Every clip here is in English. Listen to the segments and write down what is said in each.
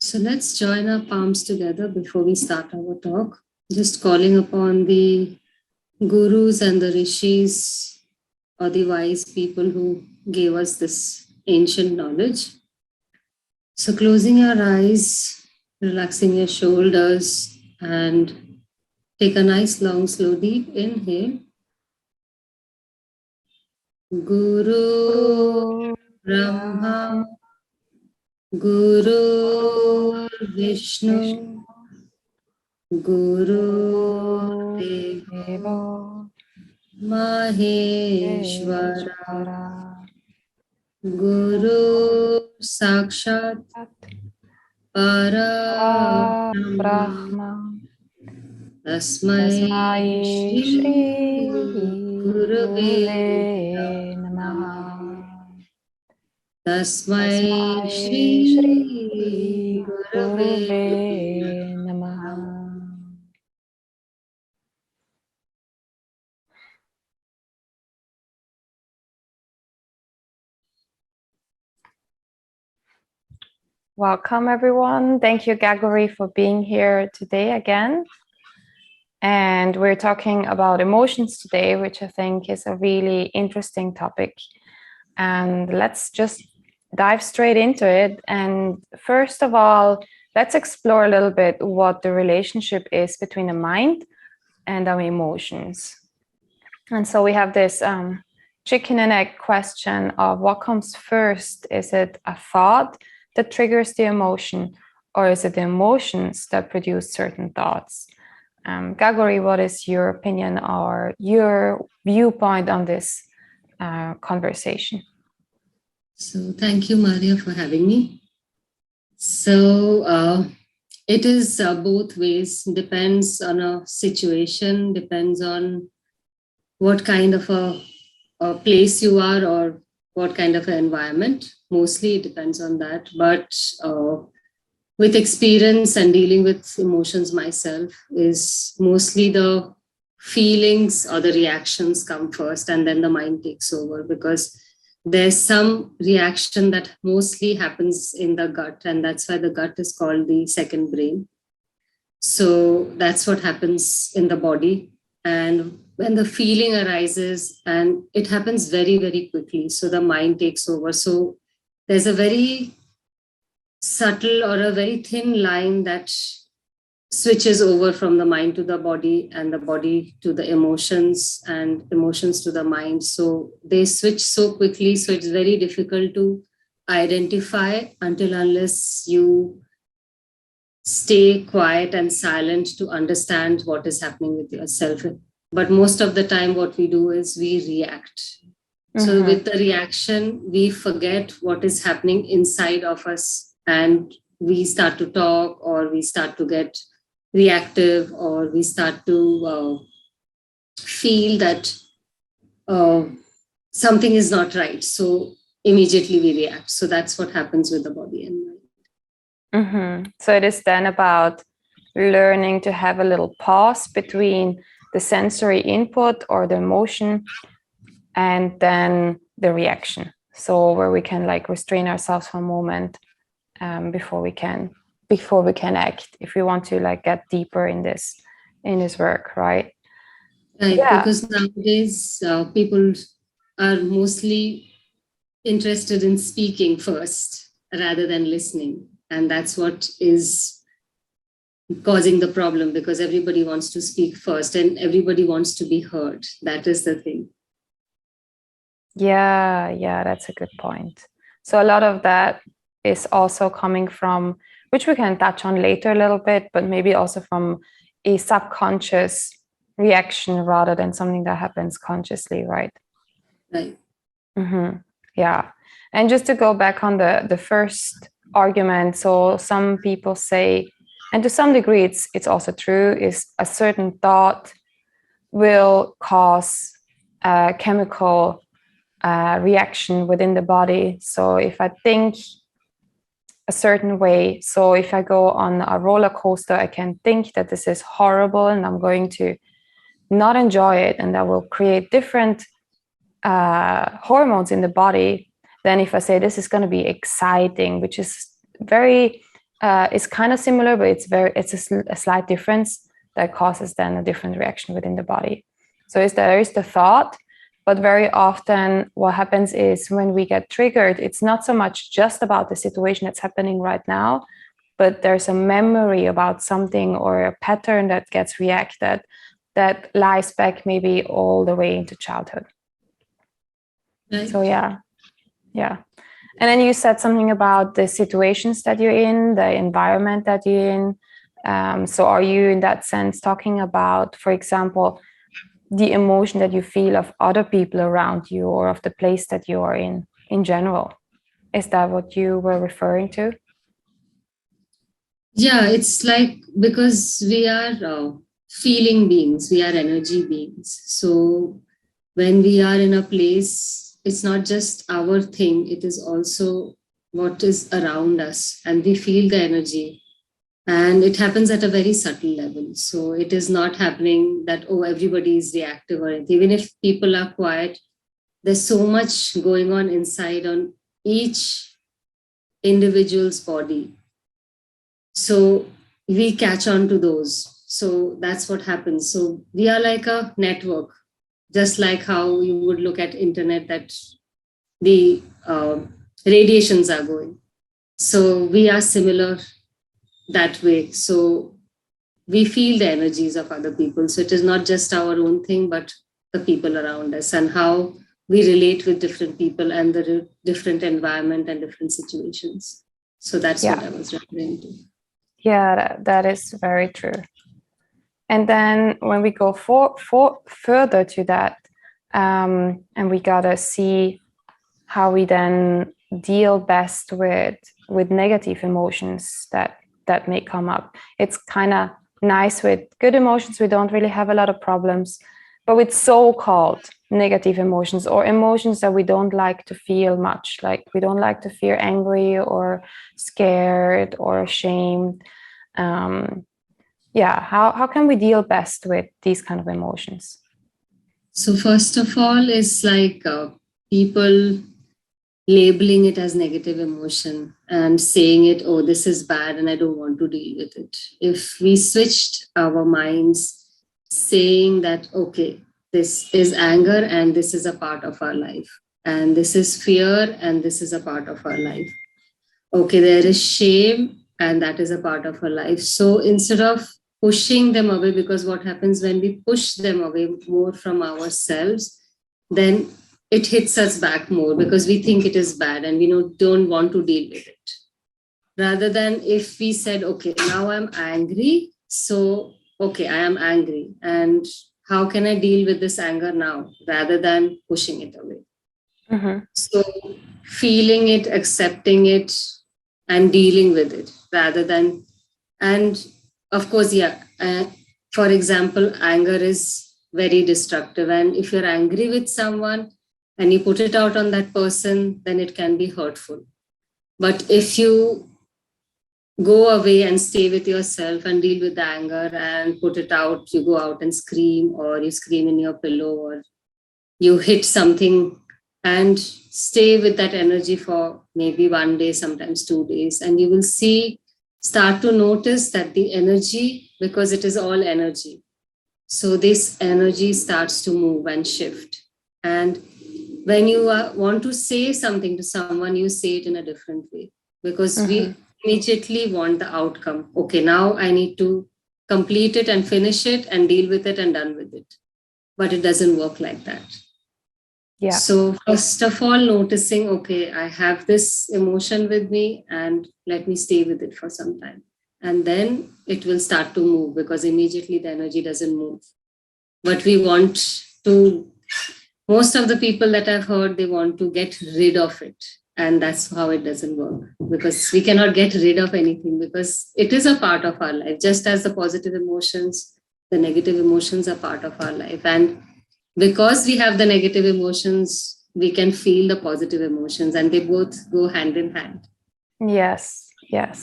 So let's join our palms together before we start our talk. Just calling upon the gurus and the rishis or the wise people who gave us this ancient knowledge. So closing your eyes, relaxing your shoulders, and take a nice long slow deep inhale. Guru Brahma Guru Vishnu Guru Deva Maheshwara Guru Sakshat Parabrahma Tasmai Shri Gurave Namaha. Tasmai Shri Gurave Namaha. Welcome, everyone. Thank you, Gagori, for being here today again. And we're talking about emotions today, which I think is a really interesting topic. And let's just dive straight into it. And first of all, let's explore a little bit what the relationship is between the mind and our emotions. And so we have this chicken and egg question of what comes first. Is it a thought that triggers the emotion, or is it the emotions that produce certain thoughts? Gagori, what is your opinion or your viewpoint on this conversation? So thank you, Maria, for having me. So it is both ways, depends on a situation, depends on what kind of a place you are or what kind of an environment. Mostly it depends on that. But with experience and dealing with emotions myself, is mostly the feelings or the reactions come first and then the mind takes over, because there's some reaction that mostly happens in the gut, and that's why the gut is called the second brain. So that's what happens in the body. And when the feeling arises, and it happens very, very quickly, so the mind takes over. So there's a very subtle or a very thin line that switches over from the mind to the body, and the body to the emotions, and emotions to the mind. So they switch so quickly, so it's very difficult to identify until unless you stay quiet and silent to understand what is happening with yourself. But most of the time what we do is we react. So with the reaction, we forget what is happening inside of us, and we start to talk, or we start to get reactive, or we start to feel that something is not right. So immediately we react. So that's what happens with the body and mind. So it is then about learning to have a little pause between the sensory input or the emotion and then the reaction. So where we can like restrain ourselves for a moment before we can act, if we want to like get deeper in this work, right? Right, yeah. Because nowadays people are mostly interested in speaking first rather than listening. And that's what is causing the problem, because everybody wants to speak first and everybody wants to be heard. That is the thing. Yeah, that's a good point. So a lot of that is also coming from, which we can touch on later a little bit, but maybe also from a subconscious reaction rather than something that happens consciously, right? Right. Yeah. And just to go back on the first argument, so some people say, and to some degree it's also true, is a certain thought will cause a chemical reaction within the body. So if I think a certain way, so if I go on a roller coaster, I can think that this is horrible and I'm going to not enjoy it, and that will create different hormones in the body than if I say this is going to be exciting, which is very is kind of similar, but it's a slight difference that causes then a different reaction within the body. So there is the thought, but very often what happens is when we get triggered, it's not so much just about the situation that's happening right now, but there's a memory about something or a pattern that gets reacted that lies back maybe all the way into childhood. Right. So yeah. And then you said something about the situations that you're in, the environment that you're in. So are you in that sense talking about, for example, the emotion that you feel of other people around you or of the place that you are in general? Is that what you were referring to? Yeah, it's like, because we are feeling beings, we are energy beings. So when we are in a place, it's not just our thing, it is also what is around us, and we feel the energy. And it happens at a very subtle level. So it is not happening that, oh, everybody is reactive or anything. Even if people are quiet, there's so much going on inside on each individual's body. So we catch on to those. So that's what happens. So we are like a network, just like how you would look at internet, that the radiations are going. So we are similar that way. So we feel the energies of other people. So it is not just our own thing, but the people around us, and how we relate with different people and the different environment and different situations. So that's what I was referring to. Yeah, that is very true. And then when we go further to that, and we gotta see how we then deal best with negative emotions that may come up. It's kind of nice with good emotions, we don't really have a lot of problems, but with so-called negative emotions or emotions that we don't like to feel much, like we don't like to feel angry or scared or ashamed. How can we deal best with these kind of emotions? So first of all, it's like people labeling it as negative emotion and saying it, oh, this is bad and I don't want to deal with it. If we switched our minds saying that, okay, this is anger and this is a part of our life, and this is fear and this is a part of our life. Okay, there is shame and that is a part of our life. So instead of pushing them away, because what happens when we push them away more from ourselves, then it hits us back more because we think it is bad and we don't want to deal with it. Rather than if we said, okay, now I'm angry. So, okay, I am angry. And how can I deal with this anger now, rather than pushing it away? Mm-hmm. So feeling it, accepting it, and dealing with it rather than, and of course, for example, anger is very destructive. And if you're angry with someone, and you put it out on that person, then it can be hurtful. But if you go away and stay with yourself and deal with the anger and put it out, you go out and scream, or you scream in your pillow, or you hit something, and stay with that energy for maybe 1 day, sometimes 2 days, and you will start to notice that the energy, because it is all energy, so this energy starts to move and shift. And when you want to say something to someone, you say it in a different way, because we immediately want the outcome. Okay, now I need to complete it and finish it and deal with it and done with it. But it doesn't work like that. Yeah. So first of all, noticing, okay, I have this emotion with me and let me stay with it for some time. And then it will start to move, because immediately the energy doesn't move. But we want to, most of the people that I've heard, they want to get rid of it. And that's how it doesn't work, because we cannot get rid of anything, because it is a part of our life. Just as the positive emotions, the negative emotions are part of our life. And because we have the negative emotions, we can feel the positive emotions, and they both go hand in hand. Yes.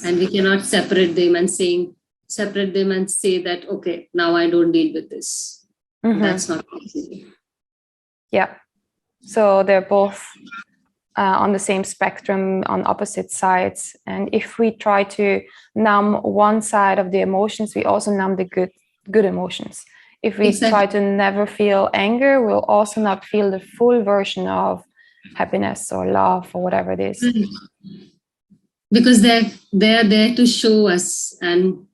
And we cannot separate them and say that, okay, now I don't deal with this. That's not possible. Yeah. So they're both on the same spectrum on opposite sides. And if we try to numb one side of the emotions, we also numb the good emotions. If we try to never feel anger, we'll also not feel the full version of happiness or love or whatever it is. Because they're there to show us and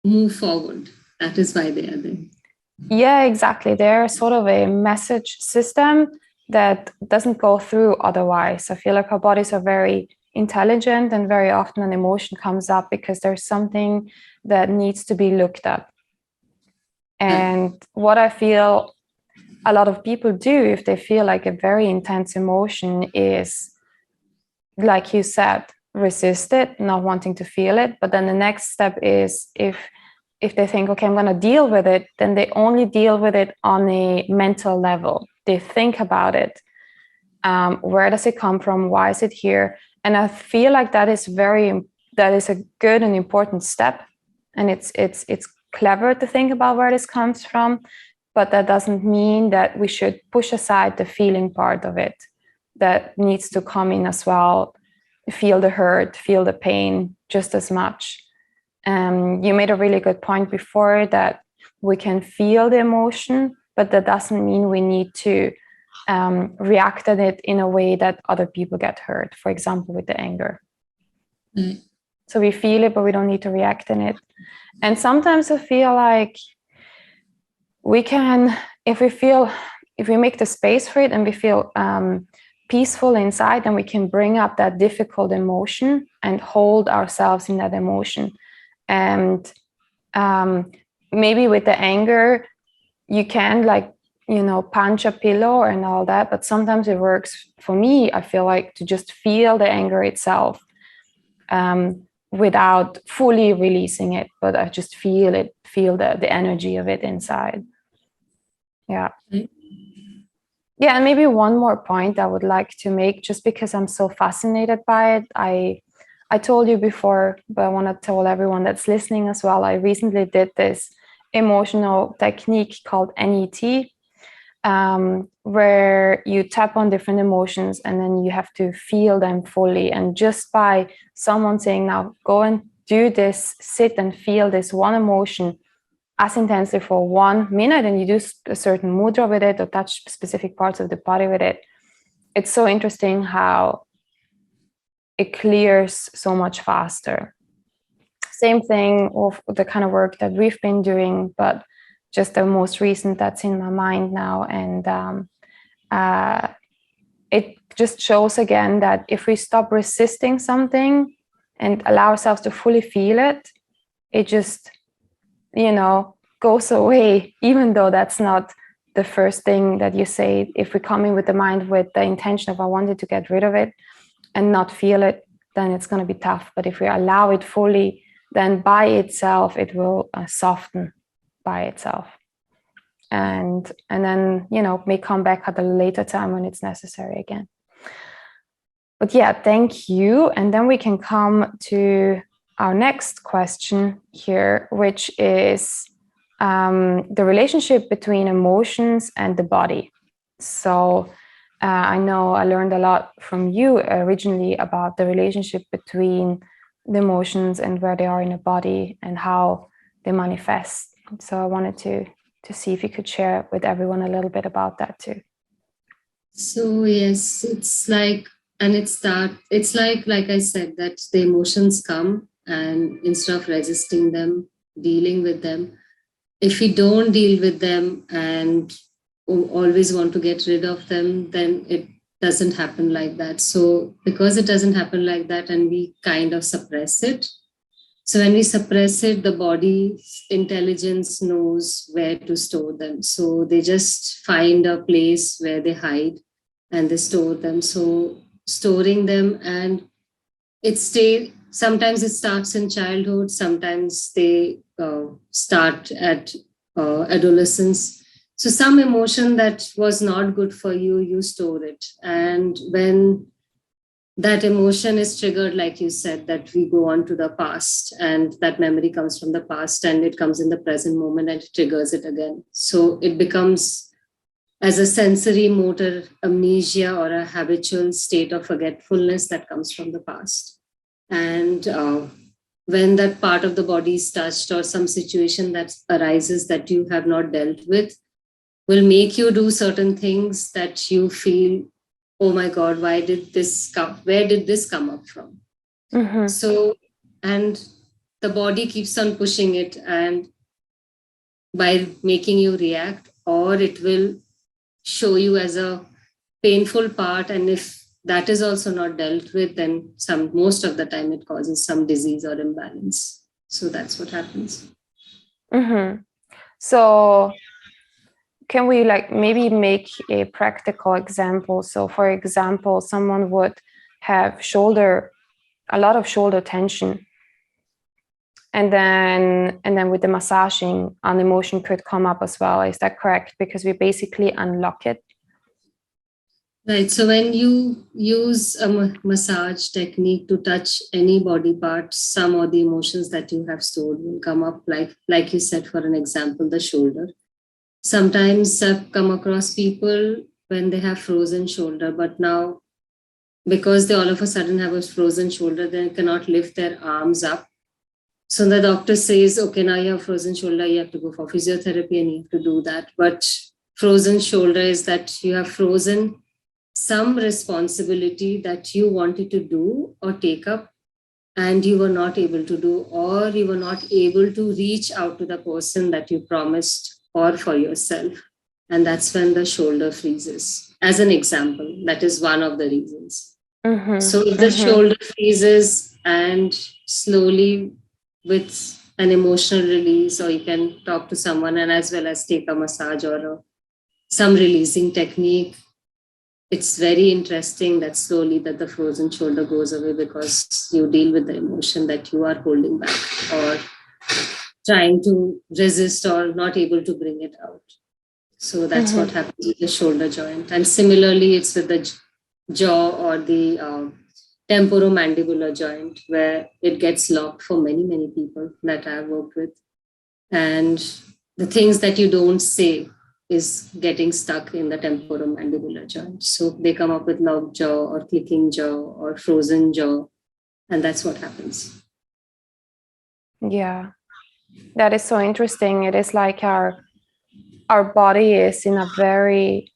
move forward. That is why they are there. Yeah, exactly. They're sort of a message system that doesn't go through otherwise. I feel like our bodies are very intelligent, and very often an emotion comes up because there's something that needs to be looked at. And what I feel a lot of people do if they feel like a very intense emotion is, like you said, resist it, not wanting to feel it. But then the next step is if they think, okay, I'm going to deal with it, then they only deal with it on a mental level. They think about it. Where does it come from? Why is it here? And I feel like that is a good and important step. And it's clever to think about where this comes from, but that doesn't mean that we should push aside the feeling part of it. That needs to come in as well. Feel the hurt, feel the pain just as much. You made a really good point before that we can feel the emotion, but that doesn't mean we need to react on it in a way that other people get hurt, for example, with the anger. So we feel it, but we don't need to react in it. And sometimes I feel like we can, if we make the space for it and we feel peaceful inside, then we can bring up that difficult emotion and hold ourselves in that emotion. And maybe with the anger, you can punch a pillow and all that, but sometimes it works for me, I feel like, to just feel the anger itself without fully releasing it, but I just feel the energy of it inside. Yeah. Yeah, and maybe one more point I would like to make, just because I'm so fascinated by it. I told you before, but I want to tell everyone that's listening as well. I recently did this emotional technique called NET, where you tap on different emotions and then you have to feel them fully. And just by someone saying, now go and do this, sit and feel this one emotion as intensely for 1 minute, and you do a certain mudra with it or touch specific parts of the body with it. It's so interesting how it clears so much faster. Same thing of the kind of work that we've been doing, but just the most recent that's in my mind now. And it just shows again that if we stop resisting something and allow ourselves to fully feel it, it just, goes away, even though that's not the first thing that you say. If we come in with the mind with the intention of I wanted to get rid of it and not feel it, then it's going to be tough. But if we allow it fully, then by itself, it will soften by itself. And then, may come back at a later time when it's necessary again. But yeah, thank you. And then we can come to our next question here, which is the relationship between emotions and the body. So I know I learned a lot from you originally about the relationship between the emotions and where they are in the body and how they manifest. So I wanted to see if you could share with everyone a little bit about that too. So yes, it's like I said, that the emotions come, and instead of resisting them, dealing with them, if we don't deal with them and always want to get rid of them, then it doesn't happen like that. So because it doesn't happen like that and we kind of suppress it, so when we suppress it, the body's intelligence knows where to store them. So they just find a place where they hide and they store them. So storing them, and sometimes it starts in childhood, sometimes they start at adolescence. So some emotion that was not good for you, you store it. And when that emotion is triggered, like you said, that we go on to the past, and that memory comes from the past and it comes in the present moment and it triggers it again. So it becomes as a sensory motor amnesia or a habitual state of forgetfulness that comes from the past. And when that part of the body is touched or some situation that arises that you have not dealt with will make you do certain things that you feel, oh my God, why did this come? Where did this come up from? So, and the body keeps on pushing it, and by making you react, or it will show you as a painful part. And if that is also not dealt with, then most of the time it causes some disease or imbalance. So that's what happens. So can we like maybe make a practical example? So for example, someone would have a lot of shoulder tension. And then with the massaging, an emotion could come up as well. Is that correct? Because we basically unlock it. Right. So when you use a massage technique to touch any body part, some of the emotions that you have stored will come up, like you said, for an example, the shoulder. Sometimes I've come across people when they have frozen shoulder, but now because they all of a sudden have a frozen shoulder, they cannot lift their arms up. So the doctor says, okay, now you have frozen shoulder, you have to go for physiotherapy and you have to do that. But frozen shoulder is that you have frozen some responsibility that you wanted to do or take up and you were not able to do, or you were not able to reach out to the person that you promised or for yourself. And that's when the shoulder freezes. As an example, that is one of the reasons. So if the shoulder freezes and slowly with an emotional release, or you can talk to someone and as well as take a massage or some releasing technique, it's very interesting that slowly that the frozen shoulder goes away because you deal with the emotion that you are holding back or trying to resist or not able to bring it out. So that's what happens with the shoulder joint. And similarly, it's with the jaw or the temporomandibular joint, where it gets locked for many, many people that I've worked with. And the things that you don't say is getting stuck in the temporomandibular joint. So they come up with locked jaw or clicking jaw or frozen jaw. And that's what happens. Yeah, that is so interesting. It is like our body is in a very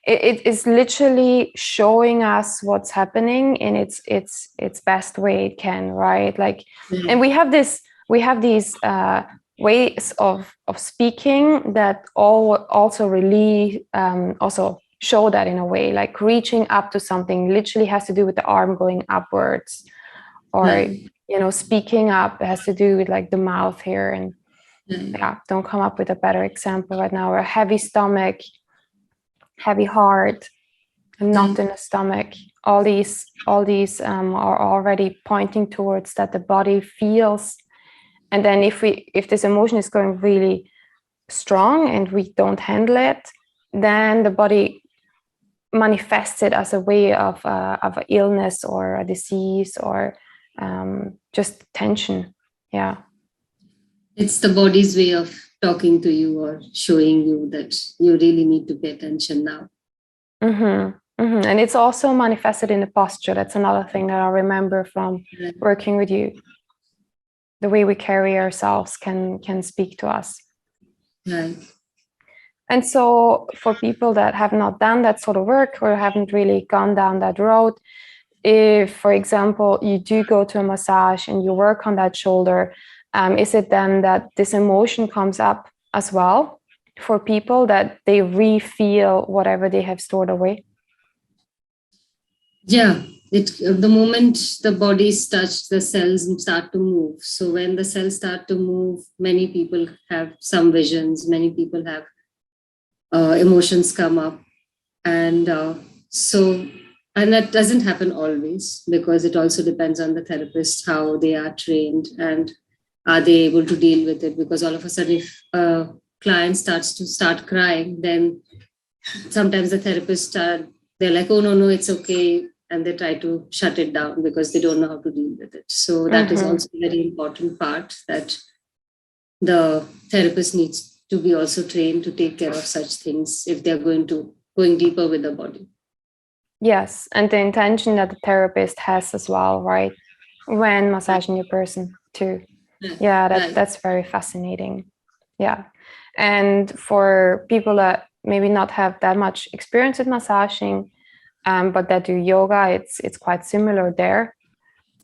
it is literally showing us what's happening in its best way it can, right? Like, and we have these ways of speaking that also really also show that in a way, like reaching up to something literally has to do with the arm going upwards, or speaking up has to do with like the mouth here. And don't come up with a better example right now. Or a heavy stomach, heavy heart, a knot in the stomach. All these are already pointing towards that the body feels. And then if this emotion is going really strong and we don't handle it, then the body manifests it as a way of an illness or a disease or just tension. Yeah. It's the body's way of talking to you or showing you that you really need to pay attention now. And it's also manifested in the posture. That's another thing that I remember from working with you. The way we carry ourselves can speak to us. Right. And so for people that have not done that sort of work or haven't really gone down that road, if, for example, you do go to a massage and you work on that shoulder, is it then that this emotion comes up as well for people, that they re-feel whatever they have stored away? Yeah, the moment the body is touched, the cells start to move. So when the cells start to move, many people have some visions, many people have emotions come up. And and that doesn't happen always, because it also depends on the therapist, how they are trained and are they able to deal with it. Because all of a sudden, if a client starts to crying, then sometimes the therapists they're like, oh, no, it's okay. And they try to shut it down because they don't know how to deal with it. So that is also a very important part that the therapist needs to be also trained to take care of such things if they're going deeper with the body. Yes, and the intention that the therapist has as well, right? When massaging your person too. Yeah, that's very fascinating. Yeah. And for people that maybe not have that much experience with massaging, but that do yoga, it's quite similar there,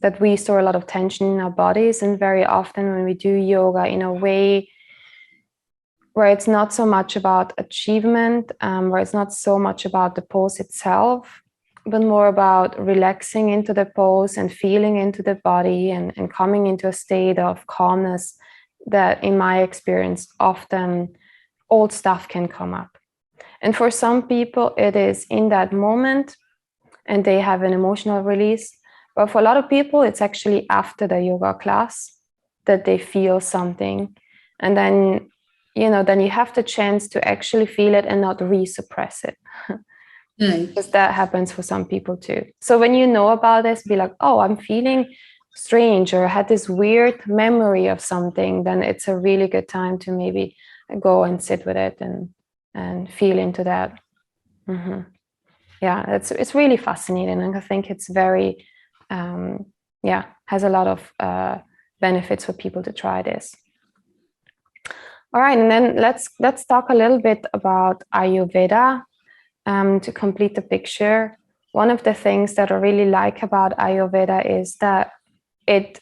that we store a lot of tension in our bodies. And very often when we do yoga in a way where it's not so much about achievement, where it's not so much about the pose itself, but more about relaxing into the pose and feeling into the body and coming into a state of calmness, that in my experience, often old stuff can come up. And for some people, it is in that moment and they have an emotional release. But for a lot of people, it's actually after the yoga class that they feel something. And then, then you have the chance to actually feel it and not re-suppress it. Right. Because that happens for some people too. So when you know about this, be like, oh, I'm feeling strange, or I had this weird memory of something, then it's a really good time to maybe go and sit with it and feel into that. Mm-hmm. Yeah, it's really fascinating, and I think it's very has a lot of benefits for people to try this. All right, and then let's talk a little bit about Ayurveda. To complete the picture, one of the things that I really like about Ayurveda is that it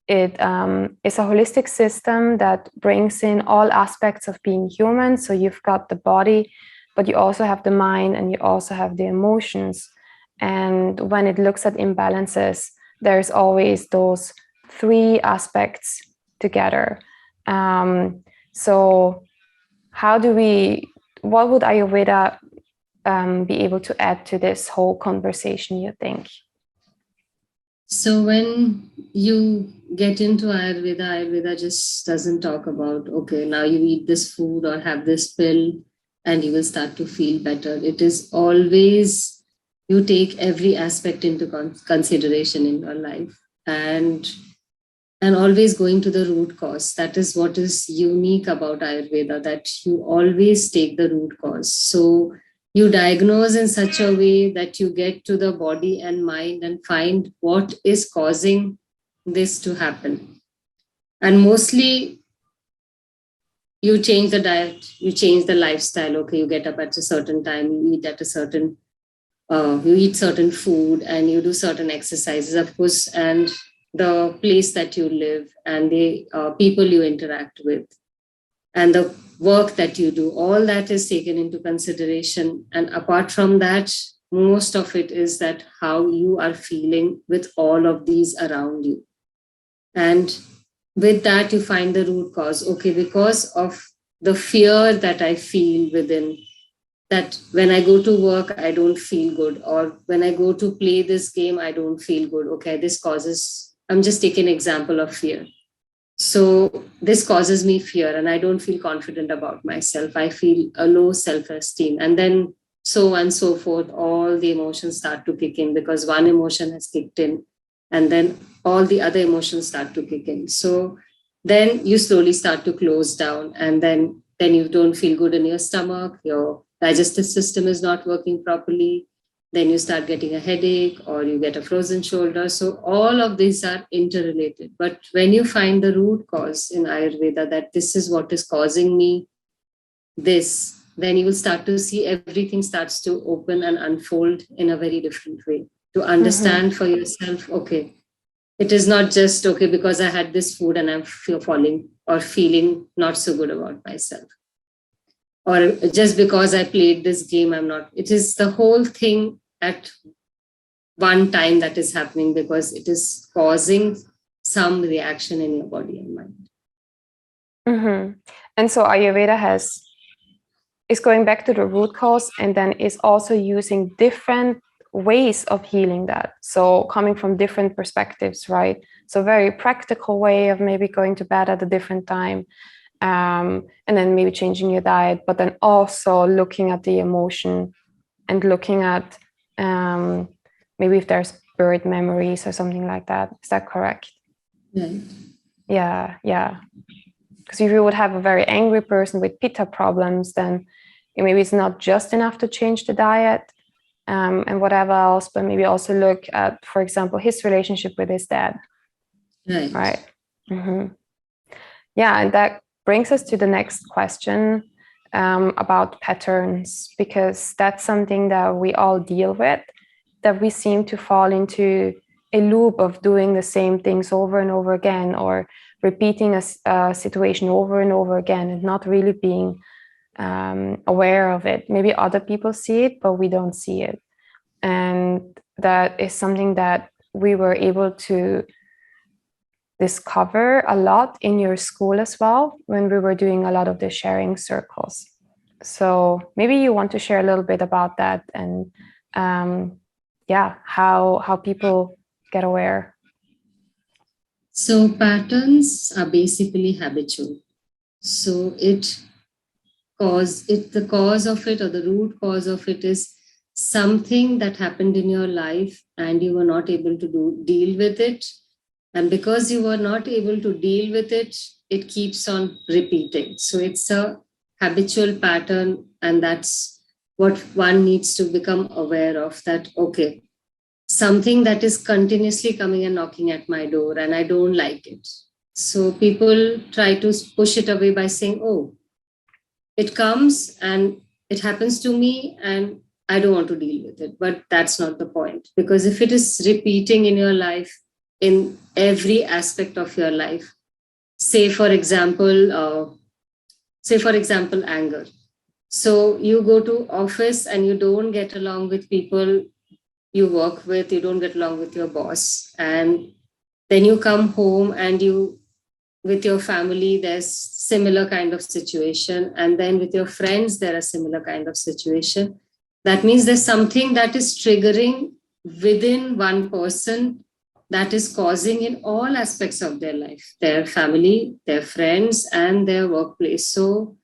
is a holistic system that brings in all aspects of being human. So you've got the body, but you also have the mind and you also have the emotions. And when it looks at imbalances, there's always those three aspects together. So what would Ayurveda be able to add to this whole conversation, you think? So when you get into Ayurveda just doesn't talk about, okay, now you eat this food or have this pill and you will start to feel better. It is always, you take every aspect into consideration in your life and always going to the root cause. That is what is unique about Ayurveda, that you always take the root cause. So you diagnose in such a way that you get to the body and mind and find what is causing this to happen. And mostly you change the diet, you change the lifestyle. Okay, you get up at a certain time, you eat at a certain, you eat certain food and you do certain exercises, of course, and the place that you live and the people you interact with and the work that you do, all that is taken into consideration. And apart from that, most of it is that how you are feeling with all of these around you. And with that, you find the root cause. Okay, because of the fear that I feel within, that when I go to work, I don't feel good, or when I go to play this game, I don't feel good. Okay, this causes, I'm just taking an example of fear. So this causes me fear and I don't feel confident about myself. I feel a low self-esteem. And then so on and so forth, all the emotions start to kick in because one emotion has kicked in and then all the other emotions start to kick in. So then you slowly start to close down and then you don't feel good in your stomach. Your digestive system is not working properly. Then you start getting a headache or you get a frozen shoulder. So all of these are interrelated. But when you find the root cause in Ayurveda, that this is what is causing me this, then you will start to see everything starts to open and unfold in a very different way. To understand for yourself, okay, it is not just, okay, because I had this food and I'm falling or feeling not so good about myself. Or just because I played this game, I'm not. It is the whole thing at one time that is happening because it is causing some reaction in your body and mind. Mm-hmm. And so Ayurveda is going back to the root cause and then is also using different ways of healing that. So coming from different perspectives, right? So very practical way of maybe going to bed at a different time. And then maybe changing your diet, but then also looking at the emotion and looking at maybe if there's buried memories or something like that. Is that correct? Right. Yeah. Because if you would have a very angry person with pitta problems, then maybe it's not just enough to change the diet and whatever else, but maybe also look at, for example, his relationship with his dad. Right. Mm-hmm. Yeah, and that brings us to the next question about patterns, because that's something that we all deal with, that we seem to fall into a loop of doing the same things over and over again, or repeating a situation over and over again, and not really being aware of it. Maybe other people see it, but we don't see it. And that is something that we were able to discover a lot in your school as well, when we were doing a lot of the sharing circles. So maybe you want to share a little bit about that, and how people get aware. So patterns are basically habitual. So the cause of it, or the root cause of it, is something that happened in your life and you were not able to deal with it. And because you were not able to deal with it, it keeps on repeating. So it's a habitual pattern, and that's what one needs to become aware of, that, okay, something that is continuously coming and knocking at my door and I don't like it. So people try to push it away by saying, oh, it comes and it happens to me and I don't want to deal with it. But that's not the point, because if it is repeating in your life, in every aspect of your life, say for example, anger. So you go to office and you don't get along with people you work with, you don't get along with your boss, and then you come home and with your family there's similar kind of situation, and then with your friends there are similar kind of situation. That means there's something that is triggering within one person, that is causing in all aspects of their life, their family, their friends, and their workplace. So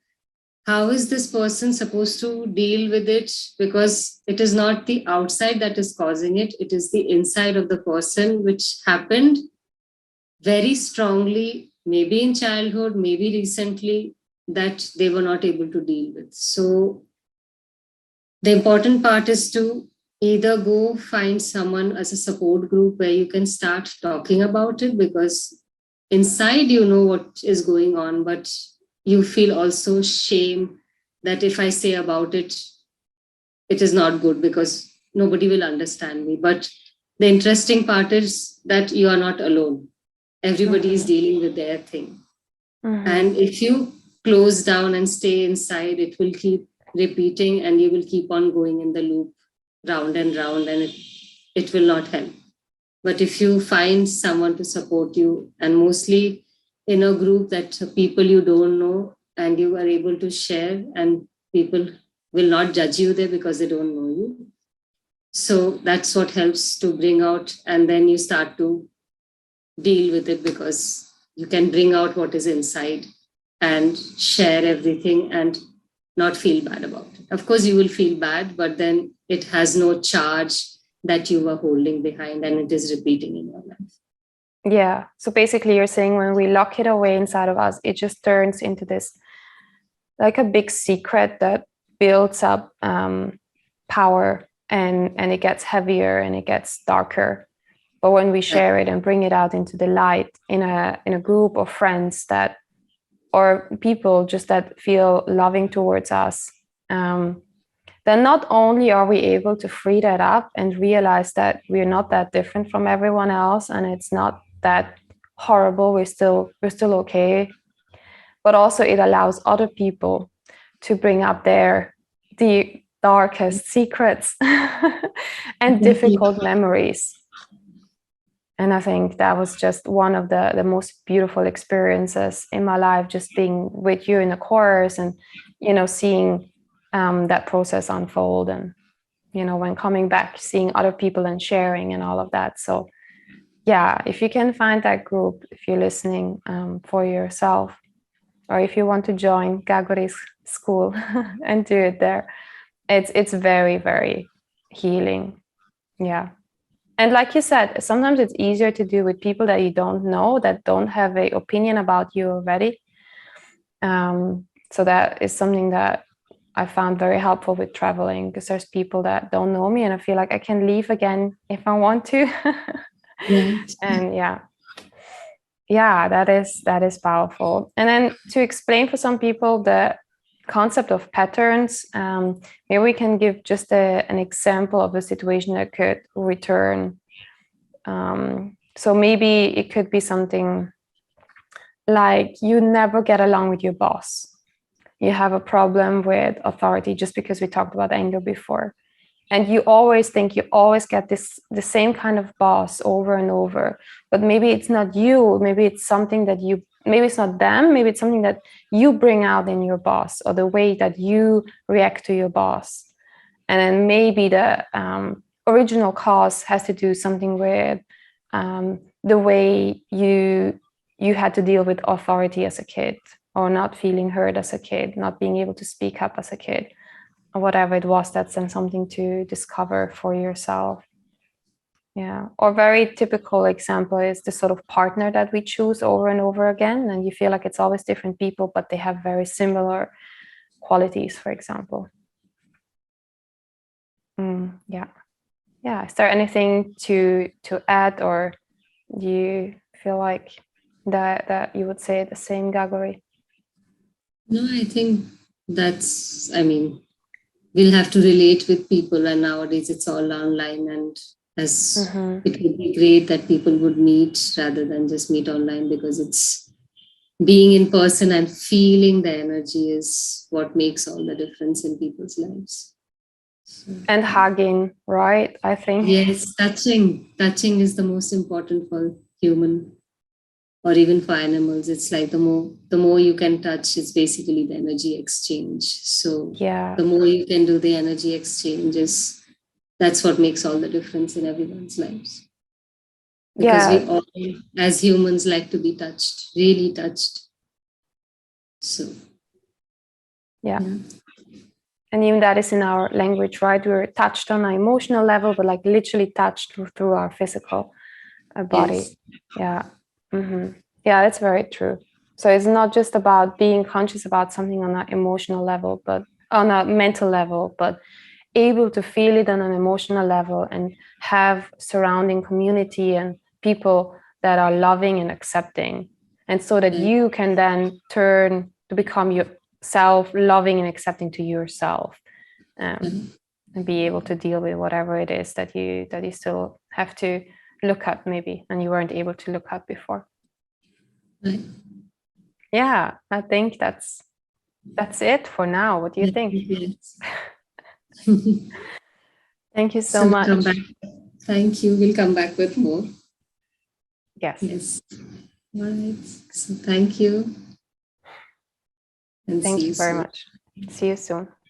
how is this person supposed to deal with it? Because it is not the outside that is causing it, it is the inside of the person, which happened very strongly, maybe in childhood, maybe recently, that they were not able to deal with. So the important part is to either go find someone as a support group where you can start talking about it, because inside you know what is going on, but you feel also shame that if I say about it, it is not good because nobody will understand me. But the interesting part is that you are not alone. Everybody is dealing with their thing. And if you close down and stay inside, it will keep repeating and you will keep on going in the loop round and round, and it will not help. But if you find someone to support you, and mostly in a group that people you don't know, and you are able to share, and people will not judge you there because they don't know you. So that's what helps to bring out, and then you start to deal with it, because you can bring out what is inside and share everything and not feel bad about it. Of course, you will feel bad, but then it has no charge that you were holding behind, and it is repeating in your life. Yeah. So basically you're saying when we lock it away inside of us, it just turns into this, like a big secret that builds up power, and it gets heavier and it gets darker. But when we share it and bring it out into the light in a group of friends that, or people just that feel loving towards us, then not only are we able to free that up and realize that we're not that different from everyone else, and it's not that horrible, we're still okay, but also it allows other people to bring up the darkest secrets and difficult memories. And I think that was just one of the most beautiful experiences in my life, just being with you in the course and, seeing that process unfold, and, when coming back, seeing other people and sharing and all of that. So yeah, if you can find that group, if you're listening, for yourself, or if you want to join Gagori's school and do it there, it's very, very healing. Yeah. And like you said, sometimes it's easier to do with people that you don't know, that don't have an opinion about you already. So that is something that I found very helpful with traveling, because there's people that don't know me and I feel like I can leave again if I want to. Right. And that is powerful. And then to explain for some people the concept of patterns, maybe we can give just an example of a situation that could return. So maybe it could be something like you never get along with your boss. You have a problem with authority, just because we talked about anger before. And you always think you always get the same kind of boss over and over. But maybe it's not you. Maybe it's something that maybe it's not them. Maybe it's something that you bring out in your boss, or the way that you react to your boss. And then maybe the original cause has to do something with the way you had to deal with authority as a kid, or not feeling heard as a kid, not being able to speak up as a kid, or whatever it was. That's then something to discover for yourself. Yeah. Or very typical example is the sort of partner that we choose over and over again, and you feel like it's always different people, but they have very similar qualities, for example. Yeah. Is there anything to add, or do you feel like that you would say the same, Gagori? No, I think we'll have to relate with people, and nowadays it's all online, and as it would be great that people would meet rather than just meet online, because it's being in person and feeling the energy is what makes all the difference in people's lives. So, and hugging, right? I think. Yes, touching is the most important for human, or even for animals. It's like the more you can touch, it's basically the energy exchange. So Yeah. the more you can do the energy exchanges, that's what makes all the difference in everyone's lives. Because we all, as humans, like to be touched, really touched. So yeah. And even that is in our language, right? We're touched on an emotional level, but like literally touched through our physical body. Yes. Yeah. Yeah, that's very true. So it's not just about being conscious about something on an emotional level, but on a mental level, but able to feel it on an emotional level and have surrounding community and people that are loving and accepting. And so that you can then turn to become yourself, loving and accepting to yourself, and be able to deal with whatever it is that you still have to look at, maybe, and you weren't able to look at before. Right. Yeah, I think that's it for now. What do you think? Yes. Thank you so much. Come back. Thank you. We'll come back with more. Yes. All right. So thank you. And thank you very much. See you soon.